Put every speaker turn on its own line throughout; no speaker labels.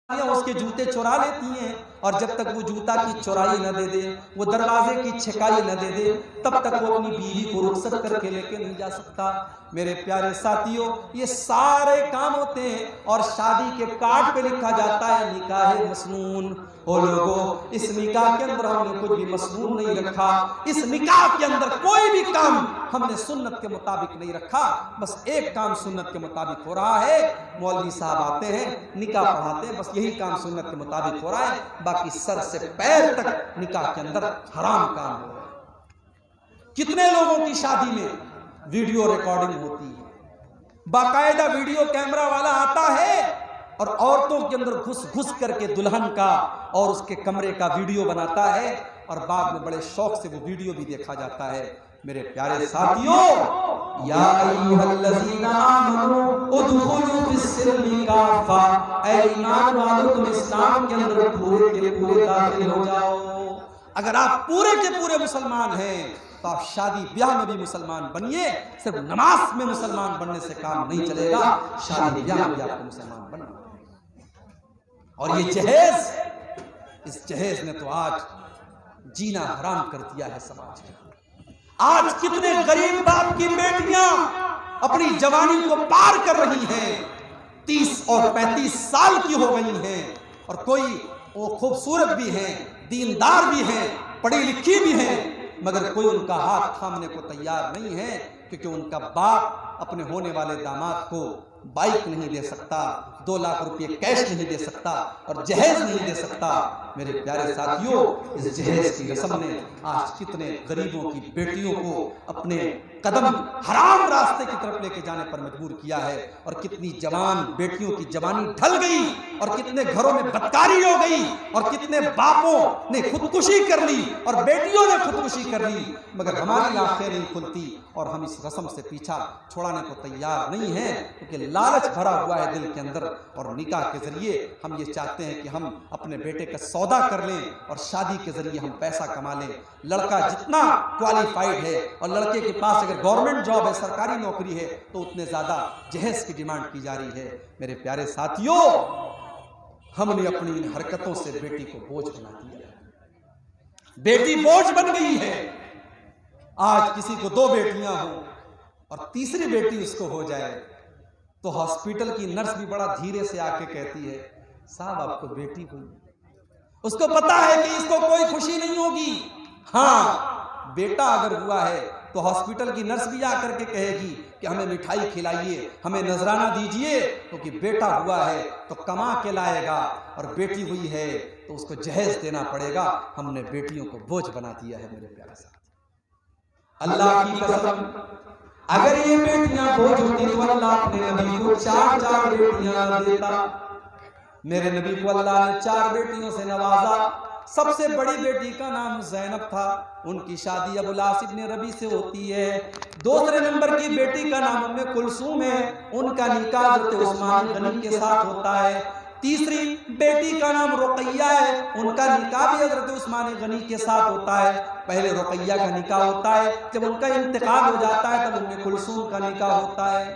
اس کے جوتے چورا لیتی ہیں، اور جب تک وہ جوتا کی چورائی نہ دے دے، وہ دروازے کی چھکائی نہ دے دے، تب تک وہ اپنی بیوی کو رخصت کر کے لے کے نہیں جا سکتا۔ میرے پیارے ساتھیوں، یہ سارے کام ہوتے ہیں، اور شادی کے کارڈ پہ لکھا جاتا ہے نکاح مسنون۔ او لوگوں، اس نکاح کے اندر ہم نے کچھ بھی مسنون نہیں رکھا، اس نکاح کے اندر کوئی بھی کام ہم نے سنت کے مطابق نہیں رکھا۔ بس ایک کام سنت کے مطابق ہو رہا ہے، مولوی صاحب آتے ہیں نکاح پڑھاتے ہیں، بس یہی کام سنت کے مطابق ہو رہا ہے، باقی سر سے پیر تک نکاح کے اندر حرام کام ہو رہا ہے۔ کتنے لوگوں کی شادی میں ویڈیو ریکارڈنگ ہوتی ہے، باقاعدہ ویڈیو کیمرہ والا آتا ہے اور عورتوں کے اندر گھس گھس کر کے دلہن کا اور اس کے کمرے کا ویڈیو بناتا ہے، اور بعد میں بڑے شوق سے وہ ویڈیو بھی دیکھا جاتا ہے۔ میرے پیارے ساتھیوں، یا ایھا الذین آمنوا ادخلوا فی السلم کافہ، اے ایمان والو تم اسلام کے اندر پورے کے پورے داخل ہو جاؤ۔ اگر آپ پورے کے پورے مسلمان ہیں تو آپ شادی بیاہ میں بھی مسلمان بنیے، صرف نماز میں مسلمان بننے سے کام نہیں چلے گا، شادی بیاہ میں بھی آپ کو مسلمان بننا ہے۔ اور یہ جہیز، اس جہیز نے تو آج جینا حرام کر دیا ہے سماج کا۔ آج کتنے غریب باپ کی بیٹیاں اپنی جوانی کو پار کر رہی ہیں، 30 اور 35 سال کی ہو گئی ہیں، اور کوئی وہ خوبصورت بھی ہیں، دیندار بھی ہیں، پڑھی لکھی بھی ہیں، مگر کوئی ان کا ہاتھ تھامنے کو تیار نہیں ہے، کیونکہ ان کا باپ اپنے ہونے والے داماد کو بائک نہیں دے سکتا، 2 لاکھ روپے کیش نہیں دے سکتا، اور جہیز نہیں دے سکتا۔ میرے پیارے ساتھیوں، اس جہیز کی رسم نے آج کتنے غریبوں کی بیٹیوں کو اپنے قدم حرام راستے کی طرف لے کے جانے پر مجبور کیا ہے، اور کتنی جوان بیٹیوں کی جوانی ڈھل گئی، اور کتنے گھروں میں بدکاری ہو گئی، اور کتنے باپوں نے خودکشی کر لی اور بیٹیوں نے خودکشی کر لی، مگر ہماری آنکھیں نہیں کھلتی، اور ہم اس رسم سے پیچھا چھوڑانے کو تیار نہیں ہیں، کیونکہ لالچ بھرا ہوا ہے دل کے اندر، اور نکاح کے ذریعے ہم یہ چاہتے ہیں کہ ہم اپنے بیٹے کا سودا کر لیں، اور شادی کے ذریعے ہم پیسہ کما لیں۔ لڑکا جتنا کوالیفائیڈ ہے، اور لڑکے کے پاس اگر گورنمنٹ جاب ہے، سرکاری نوکری ہے، تو اتنے زیادہ جہیز کی ڈیمانڈ کی جا رہی ہے۔ میرے پیارے ساتھیوں، ہم نے اپنی ان حرکتوں سے بیٹی کو بوجھ بنا دیا ہے، بیٹی بوجھ بن گئی ہے۔ آج کسی کو 2 بیٹیاں ہوں اور تیسری بیٹی اس کو ہو جائے تو ہاسپٹل کی نرس بھی بڑا دھیرے سے آ کے کہتی ہے، صاحب آپ کو بیٹی ہوئی۔ اس کو پتا ہے کہ اس کو کوئی خوشی نہیں ہوگی۔ ہاں، بیٹا اگر ہوا ہے تو ہاسپٹل کی نرس بھی آ کر کے کہے گی کہ ہمیں مٹھائی کھلائیے، ہمیں نذرانہ دیجئے، کیونکہ بیٹا ہوا ہے تو کما کے لائے گا، اور بیٹی ہوئی ہے تو اس کو جہیز دینا پڑے گا۔ ہم نے بیٹیوں کو بوجھ بنا دیا ہے۔ میرے پیارے ساتھ، اللہ کی قسم، اگر یہ بیٹیاں بوجھ ہوتی تو اللہ اپنے نبی کو 4 بیٹیاں نہ دیتا۔ میرے نبی کو اللہ نے 4 بیٹیوں سے نوازا۔ سب سے بڑی بیٹی کا نام زینب تھا، ان کی شادی ابو العاص ابن ربیع سے ہوتی ہے۔ دوسرے نمبر کی بیٹی کا نام ام کلثوم ہے، ان کا نکاح حضرت عثمان غنی کے ساتھ ہوتا ہے۔ تیسری بیٹی کا نام رقیہ ہے، ان کا نکاح بھی حضرت عثمان غنی کے ساتھ ہوتا ہے۔ پہلے رقیہ کا نکاح ہوتا ہے، جب ان کا انتقال ہو جاتا ہے تب ام کلثوم کا نکاح ہوتا ہے۔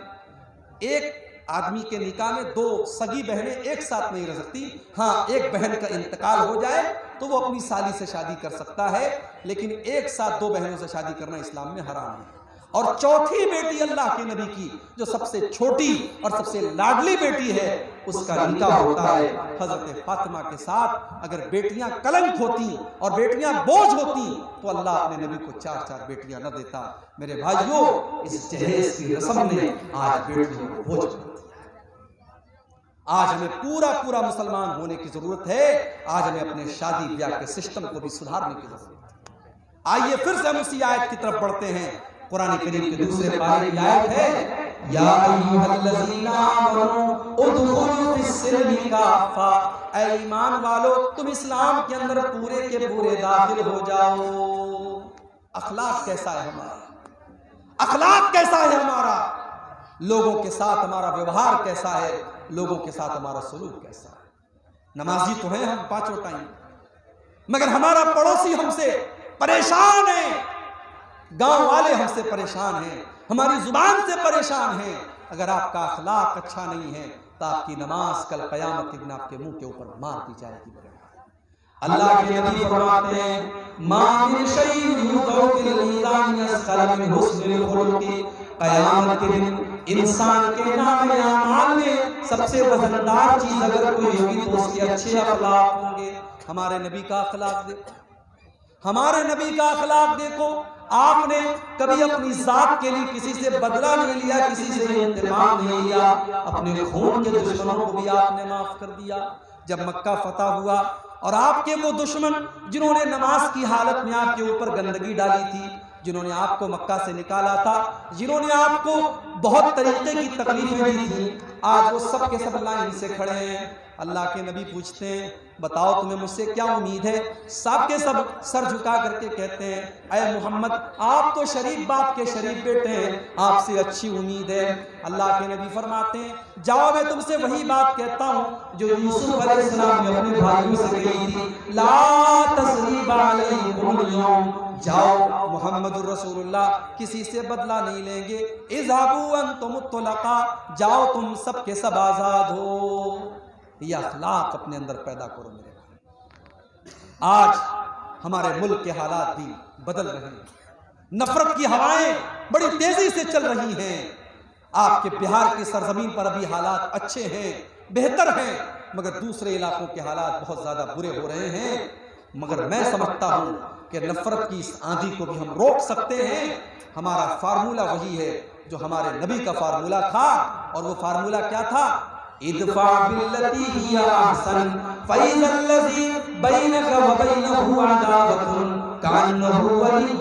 ایک آدمی کے نکاح میں 2 سگی بہنیں ایک ساتھ نہیں رہ سکتی۔ ہاں، ایک بہن کا انتقال ہو جائے تو وہ اپنی سالی سے شادی کر سکتا ہے، لیکن ایک ساتھ 2 بہنوں سے شادی کرنا اسلام میں حرام ہے۔ اور چوتھی بیٹی اللہ کے نبی کی، جو سب سے چھوٹی اور سب سے لاڈلی بیٹی ہے، اس کا نکاح ہوتا ہے حضرت فاطمہ کے ساتھ۔ اگر بیٹیاں کلنک ہوتی اور بیٹیاں بوجھ ہوتی تو اللہ اپنے نبی کو 4 بیٹیاں نہ دیتا۔ میرے بھائیوں، اس جہیز کی رسم نے آج بیٹیوں کو بوجھ بنا دیا۔ آج ہمیں پورا مسلمان ہونے کی ضرورت ہے۔ آج ہمیں اپنے شادی بیاہ کے سسٹم کو بھی سدھارنے کی ضرورت ہے۔ آئیے پھر سے ہم اسی آیت کی طرف بڑھتے ہیں۔ قرآن کریم کے دوسرے پارے کی آیت ہے، یا ایھا الذین آمنوا ادخلوا فی السلم کافہ، اے ایمان والو تم اسلام کے اندر پورے کے پورے داخل ہو جاؤ۔ اخلاق کیسا ہے ہمارا؟ اخلاق کیسا ہے ہمارا؟ لوگوں کے ساتھ ہمارا ویوہار کیسا ہے؟ لوگوں کے ساتھ ہمارا سلوک کیسا ہے؟ نمازی تو ہیں ہم 5 ٹائم، مگر ہمارا پڑوسی ہم سے پریشان ہے، گاؤں والے ہم سے پریشان ہیں، ہماری زبان سے پریشان ہیں۔ اگر آپ کا اخلاق اچھا نہیں ہے تو آپ کی نماز کل قیامت کے دن آپ کے منہ کے اوپر مار دی جائے گی۔ اللہ کے نبی فرماتے ہیں ما من شیء یوضع فی المیزان یثقل من حسن الخلق، قیامت کے دن انسان کے نام اعمال میں سب سے وزندار چیز اگر کوئی ہوگی تو اس کے اچھے اخلاق ہوں گے۔ ہمارے نبی کا اخلاق دیکھو، ہمارے نبی کا اخلاق دیکھو۔ آپ نے کبھی اپنی ذات کے لیے کسی سے بدلہ نہیں لیا، کسی سے انتقام نہیں لیا، اپنے خون کے دشمنوں کو بھی آپ نے معاف کر دیا۔ جب مکہ فتح ہوا اور آپ کے وہ دشمن جنہوں نے نماز کی حالت میں آپ کے اوپر گندگی ڈالی تھی، جنہوں نے آپ کو مکہ سے نکالا تھا، جنہوں نے آپ کو بہت طریقے کی تکلیفیں دی تھی، آج وہ سب کے سب لائن سے کھڑے ہیں۔ اللہ کے نبی پوچھتے ہیں بتاؤ تمہیں مجھ سے کیا امید ہے؟ سب کے سب سر جھکا کر کے کہتے ہیں اے محمد آپ تو شریف باپ کے شریف بیٹے ہیں، آپ سے اچھی امید ہے۔ اللہ کے نبی فرماتے ہیں جاؤ میں تم سے وہی بات کہتا ہوں جو یوسف علیہ السلام نے اپنے بھائیوں سے کہی تھی، لا تثریب علیکم اليوم، جاؤ محمد الرسول اللہ کسی سے بدلہ نہیں لیں گے، اذهبوا انتم الطلقاء، جاؤ تم سب کے سب آزاد ہو۔ یہ اخلاق اپنے اندر پیدا کرو میرے بھائی۔ آج ہمارے ملک کے حالات بھی بدل رہے ہیں، نفرت کی ہوائیں بڑی تیزی سے چل رہی ہیں۔ آپ کے بہار کی سرزمین پر ابھی حالات اچھے ہیں، بہتر ہیں، مگر دوسرے علاقوں کے حالات بہت زیادہ برے ہو رہے ہیں۔ مگر میں سمجھتا ہوں کہ نفرت کی اس آندھی کو بھی ہم روک سکتے ہیں۔ ہمارا فارمولہ وہی ہے جو ہمارے نبی کا فارمولہ تھا، اور وہ فارمولہ کیا تھا؟ ادفع باللتی ہی احسن فاذا الذی بینک وبینہ عداوۃ کانہ ولی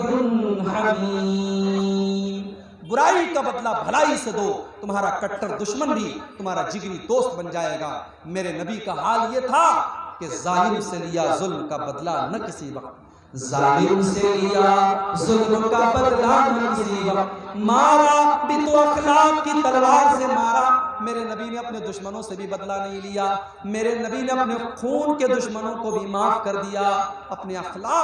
حمیم، برائی کا بدلہ بھلائی سے دو، تمہارا کٹر دشمن بھی تمہارا جگری دوست بن جائے گا۔ میرے نبی کا حال یہ تھا کہ ظالم سے لیا ظلم کا بدلہ نہ کسی وقت، ظالم سے لیا ظلم کا بدلہ نہ کسی وقت، مارا بھی تو اخلاق کی تلوار سے مارا۔ میرے نبی نے اپنے دشمنوں سے بھی بدلہ نہیں لیا، میرے نبی نے اپنے خون کے دشمنوں کو بھی معاف کر دیا، اپنے اخلاق